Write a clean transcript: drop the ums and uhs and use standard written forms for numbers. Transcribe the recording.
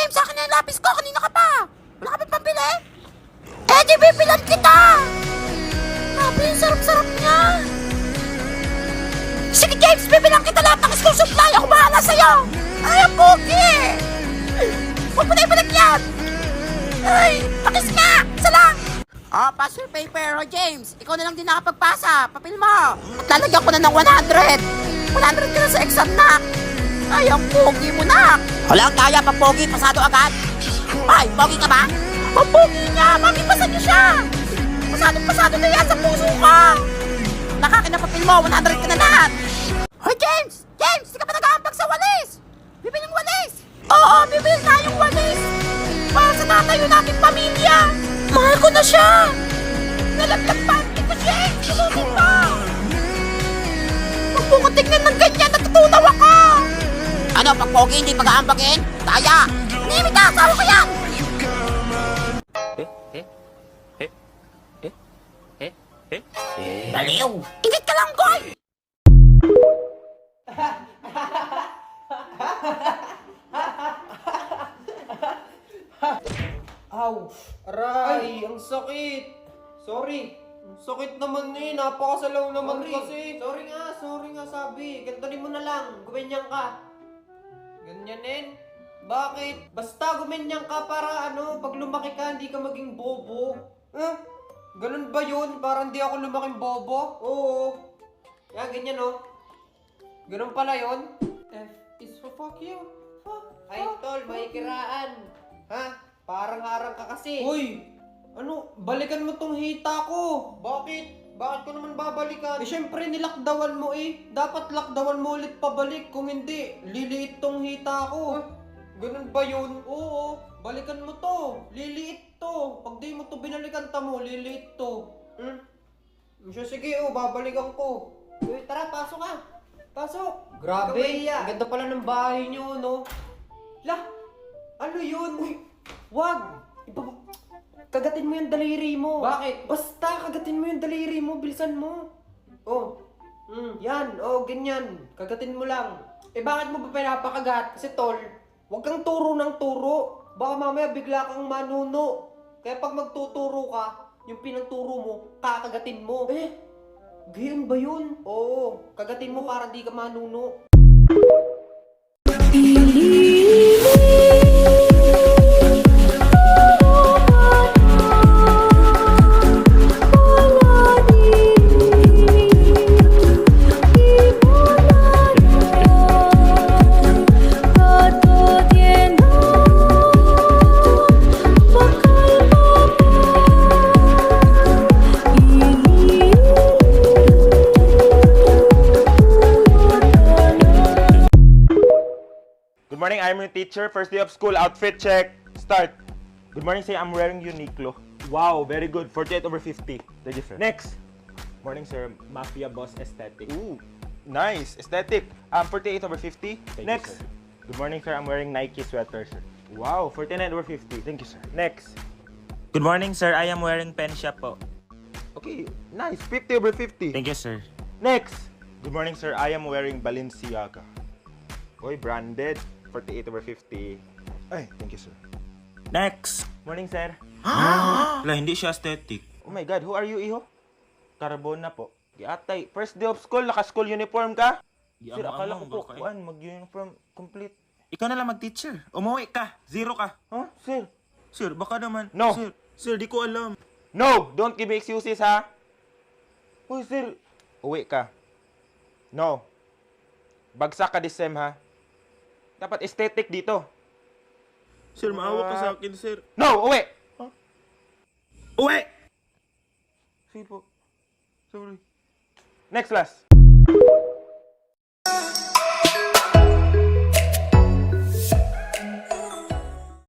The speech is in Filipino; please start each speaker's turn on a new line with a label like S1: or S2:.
S1: James, sa akin na yung lapis ko. Kanina ka pa. Wala ka ba pambili? Eh, di bibilan kita. Grabe, yung sarap-sarap niya. Sige, James, bibilang kita lahat ng school supply. Ako bahala sa'yo. Ay, ang pogi. Huwag mo na ibalik yan. Ay, pakis nga. Isa lang. Oh, pass your paper. Oh, James, ikaw na lang din nakapagpasa. Papil mo. At lalagyan ko na ng 100. 100 ka na sa exam, nak. Ay, ang pogi mo, nak. Walang kaya pa pogi. Pasado agad. Ay, pogi ka ba? Ang pogi niya. Makipasan niyo siya. Pasado na yan sa puso ko. Nakakinapapil mo. 100 ka na lahat. Hoy, James! James! Di ka pa nag-aambag sa walis! Bibiling walis! Oo, bibili tayong walis! Para sa tatayo nating pamilya! Mahal ko na siya! Nalaglag pa! Ito, James! Tulutin mo! Huwag mo ko tignan ng ganyan! Natutunaw ako! Ano, pag pogi hindi pag-aambagin? Kaya! Nimit ka! Asawa ko yan! Baliw! Ingit ka lang, Goy!
S2: Aw! Aray! Ang sakit! Sorry! Ang sakit naman eh! Napakasalaw naman kasi! Sorry nga sabi! Gantanin mo na lang! Gumanyan ka! Ganyanin? Bakit? Basta gumanyan ka para pag lumaki ka hindi ka maging bobo. Ganun ba yun? Para hindi ako lumaking bobo? Oo. Yan, ganyan Ganun pala yun? F is for fuck you. Ay, tol, may kiraan. Ha? Parang harang ka kasi. Uy! Balikan mo tong hita ko. Bakit? Bakit ko naman babalikan? Eh, syempre nilakdawan mo eh. Dapat lakdawan mo ulit pabalik. Kung hindi, liliit tong hita ko. Ganun ba yun? Oo. Balikan mo to. Liliit to. Pag di mo to binalikan tamo, liliit to. Sige, babalikan ko. Uy, tara, pasok ka. Pasok. Grabe. Ang ganda pala ng bahay nyo, no? Lah, ano yun? Uy, wag. Kagatin mo yung daliri mo. Bakit? Basta, kagatin mo yung daliri mo. Bilisan mo. Yan. Ganyan. Kagatin mo lang. Eh, bakit mo ba pinapakagat? Kasi, tol, wag kang turo ng turo. Baka mamaya bigla kang manuno. Kaya pag magtuturo ka, yung pinagturo mo, kakagatin mo. Gayon ba yun? Oo, kagatin mo para di ka manuno.
S3: Good morning, I'm your teacher. First day of school, outfit check. Start. Good morning, say I'm wearing Uniqlo. Wow, very good. 48/50. Thank you, sir. Next. Morning, sir. Mafia Boss Aesthetic. Ooh, nice. Aesthetic. 48/50. Next. You, good morning, sir. I'm wearing Nike sweater, sir. Wow, 49/50. Thank you, sir. Next.
S4: Good morning, sir. I am wearing pen shop po.
S3: Okay, nice. 50/50.
S4: Thank you, sir.
S3: Next. Good morning, sir. I am wearing Balenciaga. Oy, branded. 48/50. Ay, thank you, sir.
S4: Next.
S3: Morning, sir.
S4: Wala, hindi siya aesthetic.
S3: Oh my God, who are you, iho? Carbona po. Giatay, first day of school, naka-school uniform ka? Sir, akala ko po, mag-uniform complete.
S4: Ikaw na lang mag-teacher. Umuwi ka. 0 ka.
S3: Huh? Sir?
S4: Sir, baka naman.
S3: No.
S4: Sir, di ko alam.
S3: No! Don't give me excuses, ha? Uy, sir. Uwi ka. No. Bagsak ka this sem, ha? Dapat aesthetic dito.
S4: Sir, maawa ka sa akin, sir.
S3: No! Uwi! Huh?
S4: Uwi!
S3: Sige po. Sorry. Next class.